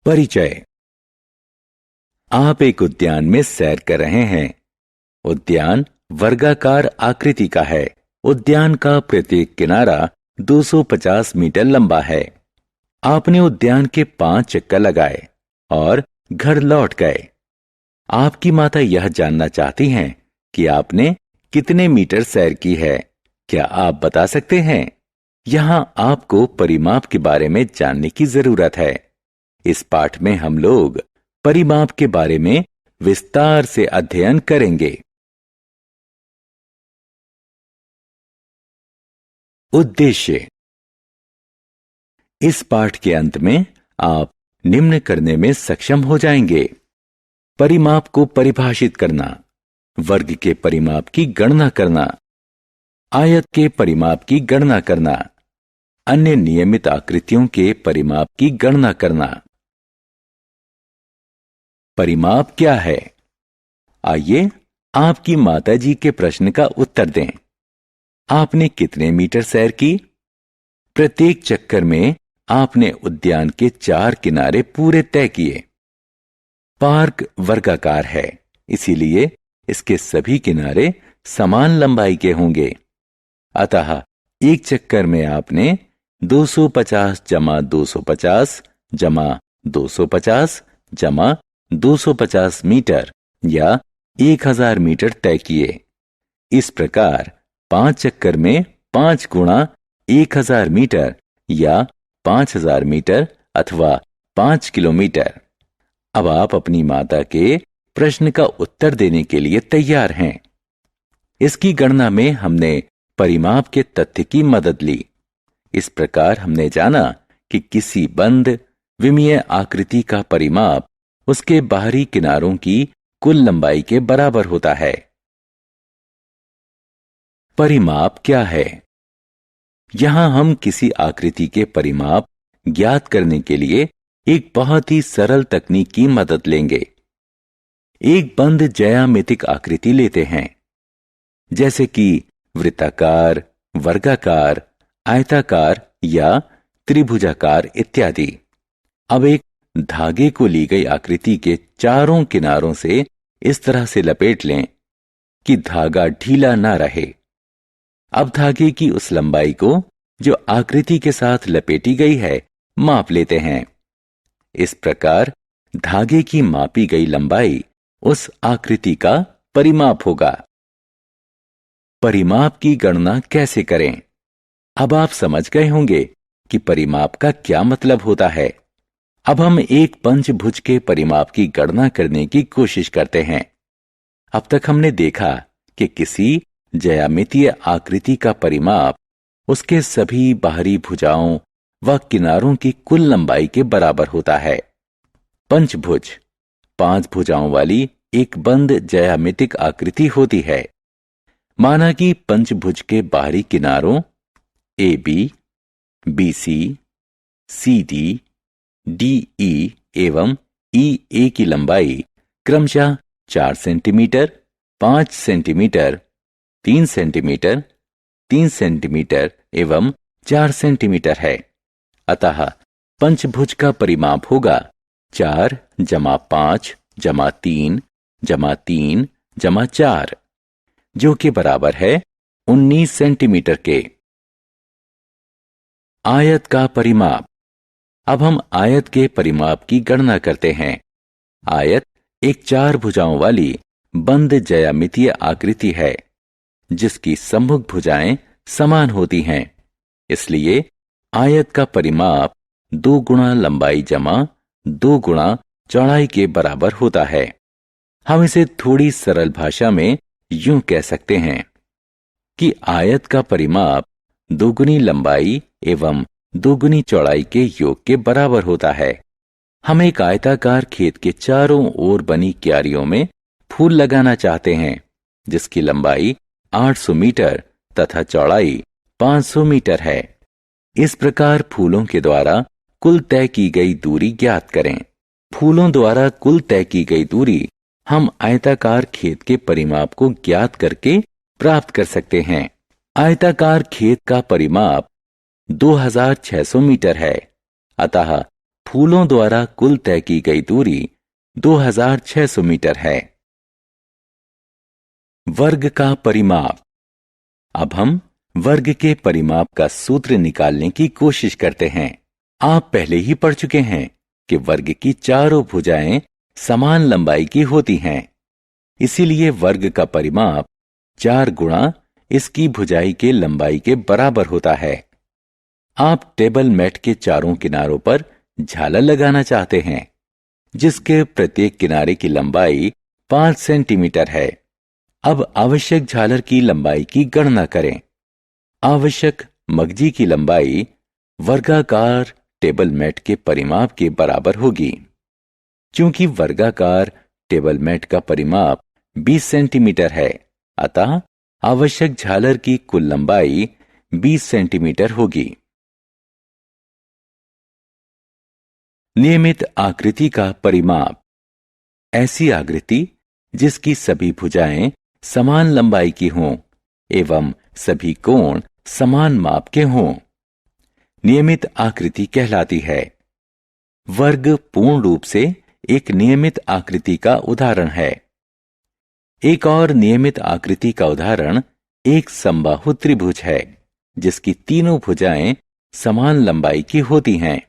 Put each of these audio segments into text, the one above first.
परिचय। आप एक उद्यान में सैर कर रहे हैं। उद्यान वर्गाकार आकृति का है। उद्यान का प्रत्येक किनारा 250 मीटर लंबा है। आपने उद्यान के 5 चक्कर लगाए और घर लौट गए। आपकी माता यह जानना चाहती हैं कि आपने कितने मीटर सैर की है। क्या आप बता सकते हैं? यहां आपको परिमाप के बारे में जानने की जरूरत है। इस पाठ में हम लोग परिमाप के बारे में विस्तार से अध्ययन करेंगे। उद्देश्य। इस पाठ के अंत में आप निम्न करने में सक्षम हो जाएंगे: परिमाप को परिभाषित करना, वर्ग के परिमाप की गणना करना, आयत के परिमाप की गणना करना, अन्य नियमित आकृतियों के परिमाप की गणना करना। परिमाप क्या है? आइए आपकी माताजी के प्रश्न का उत्तर दें। आपने कितने मीटर सैर की? प्रत्येक चक्कर में आपने उद्यान के 4 किनारे पूरे तय किए। पार्क वर्गाकार है, इसीलिए इसके सभी किनारे समान लंबाई के होंगे। अतः एक चक्कर में आपने 250 जमा 250 जमा 250 जमा 250 मीटर या 1000 मीटर तय किए। इस प्रकार 5 चक्कर में 5 गुणा 1000 मीटर या 5000 मीटर अथवा 5 किलोमीटर। अब आप अपनी माता के प्रश्न का उत्तर देने के लिए तैयार हैं। इसकी गणना में हमने परिमाप के तथ्य की मदद ली। इस प्रकार हमने जाना कि किसी बंद विमीय आकृति का परिमाप उसके बाहरी किनारों की कुल लंबाई के बराबर होता है। परिमाप क्या है? यहां हम किसी आकृति के परिमाप ज्ञात करने के लिए एक बहुत ही सरल तकनीक की मदद लेंगे। एक बंद ज्यामितिक आकृति लेते हैं, जैसे कि वृत्ताकार, वर्गाकार, आयताकार या त्रिभुजाकार इत्यादि। अब एक धागे को ली गई आकृति के चारों किनारों से इस तरह से लपेट लें कि धागा ढीला ना रहे। अब धागे की उस लंबाई को जो आकृति के साथ लपेटी गई है माप लेते हैं। इस प्रकार धागे की मापी गई लंबाई उस आकृति का परिमाप होगा। परिमाप की गणना कैसे करें? अब आप समझ गए होंगे कि परिमाप का क्या मतलब होता है। अब हम एक पंचभुज के परिमाप की गणना करने की कोशिश करते हैं। अब तक हमने देखा कि किसी ज्यामितीय आकृति का परिमाप उसके सभी बाहरी भुजाओं व किनारों की कुल लंबाई के बराबर होता है। पंचभुज 5 भुजाओं वाली एक बंद ज्यामितिक आकृति होती है। माना कि पंचभुज के बाहरी किनारों AB, BC, CD, DE एवं EA की लंबाई क्रमशः 4 सेंटीमीटर, 5 सेंटीमीटर, 3 सेंटीमीटर, 3 सेंटीमीटर एवं 4 सेंटीमीटर है। अतः पंचभुज का परिमाप होगा 4 जमा 5 जमा 3 जमा 3 जमा 4, जो कि बराबर है 19 सेंटीमीटर के। आयत का परिमाप। अब हम आयत के परिमाप की गणना करते हैं। आयत एक 4 भुजाओं वाली बंद ज्यामितीय आकृति है, जिसकी सम्मुख भुजाएं समान होती हैं। इसलिए आयत का परिमाप 2 गुणा लंबाई जमा 2 गुणा चौड़ाई के बराबर होता है। हम इसे थोड़ी सरल भाषा में यूं कह सकते हैं कि आयत का परिमाप 2 गुनी लंबाई एवं 2 गुनी चौड़ाई के योग के बराबर होता है। हम एक आयताकार खेत के चारों ओर बनी क्यारियों में फूल लगाना चाहते हैं, जिसकी लंबाई 800 मीटर तथा चौड़ाई 500 मीटर है। इस प्रकार फूलों के द्वारा कुल तय की गई दूरी ज्ञात करें। फूलों द्वारा कुल तय की गई दूरी हम आयताकार खेत के परिमाप को ज्ञात करके प्राप्त कर सकते हैं। आयताकार खेत का परिमाप 2600 मीटर है। अतः फूलों द्वारा कुल तय की गई दूरी 2600 मीटर है। वर्ग का परिमाप। अब हम वर्ग के परिमाप का सूत्र निकालने की कोशिश करते हैं। आप पहले ही पढ़ चुके हैं कि वर्ग की चारों भुजाएं समान लंबाई की होती हैं। इसीलिए वर्ग का परिमाप 4 गुणा इसकी भुजाई के लंबाई के बराबर होता है। आप टेबल मैट के चारों किनारों पर झालर लगाना चाहते हैं, जिसके प्रत्येक किनारे की लंबाई 5 सेंटीमीटर है। अब आवश्यक झालर की लंबाई की गणना करें। आवश्यक मगजी की लंबाई वर्गाकार टेबल मैट के परिमाप के बराबर होगी। चूंकि वर्गाकार टेबल मैट का परिमाप 20 सेंटीमीटर है, अतः आवश्यक झालर की कुल लंबाई 20 सेंटीमीटर होगी। नियमित आकृति का परिमाप। ऐसी आकृति जिसकी सभी भुजाएं समान लंबाई की हों एवं सभी कोण समान माप के हों, नियमित आकृति कहलाती है। वर्ग पूर्ण रूप से एक नियमित आकृति का उदाहरण है। एक और नियमित आकृति का उदाहरण एक समबाहु त्रिभुज है, जिसकी तीनों भुजाएं समान लंबाई की होती हैं।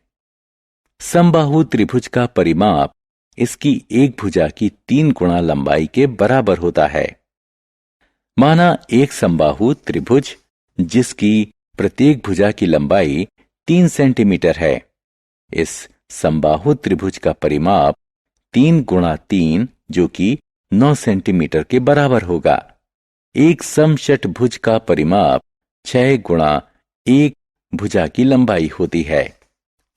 समबाहु त्रिभुज का परिमाप इसकी एक भुजा की 3 गुणा लंबाई के बराबर होता है। माना एक समबाहु त्रिभुज जिसकी प्रत्येक भुजा की लंबाई 3 सेंटीमीटर है। इस समबाहु त्रिभुज का परिमाप 3 गुणा 3 जो कि 9 सेंटीमीटर के बराबर होगा। एक समषटभुज का परिमाप 6 गुणा 1 भुजा की लंबाई होती है।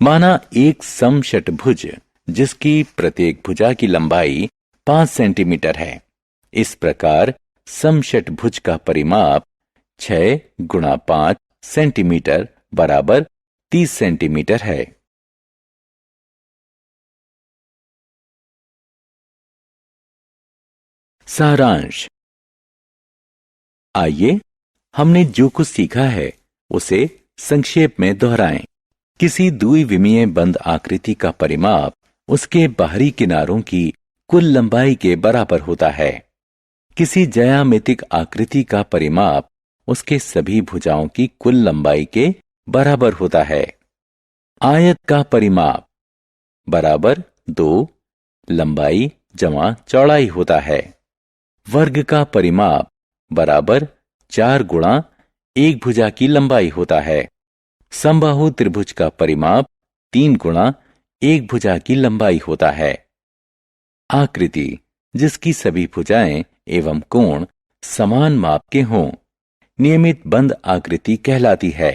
माना एक समषटभुज जिसकी प्रत्येक भुजा की लंबाई 5 सेंटीमीटर है। इस प्रकार समषटभुज का परिमाप 6 गुणा 5 सेंटीमीटर बराबर 30 सेंटीमीटर है। सारांश। आइए हमने जो कुछ सीखा है उसे संक्षेप में दोहराएं। किसी द्विविमीय बंद आकृति का परिमाप उसके बाहरी किनारों की कुल लंबाई के बराबर होता है। किसी ज्यामितिक आकृति का परिमाप उसके सभी भुजाओं की कुल लंबाई के बराबर होता है। आयत का परिमाप बराबर 2 लंबाई जमा चौड़ाई होता है। वर्ग का परिमाप बराबर 4 गुणा 1 भुजा की लंबाई होता है। समबाहु त्रिभुज का परिमाप 3 गुणा 1 भुजा की लंबाई होता है। आकृति जिसकी सभी भुजाएं एवं कोण समान माप के हों, नियमित बंद आकृति कहलाती है।